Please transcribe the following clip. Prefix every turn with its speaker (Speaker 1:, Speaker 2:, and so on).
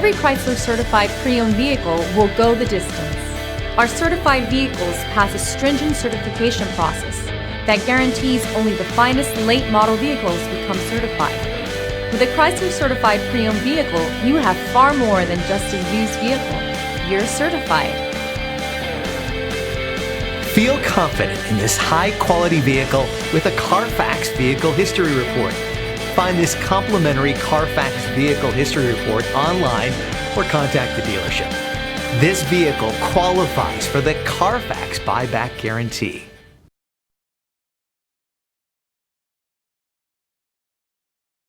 Speaker 1: Every Chrysler certified pre-owned vehicle will go the distance. Our certified vehicles pass a stringent certification process that guarantees only the finest late model vehicles become certified. With a Chrysler certified pre-owned vehicle, you have far more than just a used vehicle. You're certified.
Speaker 2: Feel confident in this high-quality vehicle with a Carfax Vehicle History Report. Find this complimentary Carfax Vehicle History Report online or contact the dealership. This vehicle qualifies for the Carfax Buyback Guarantee.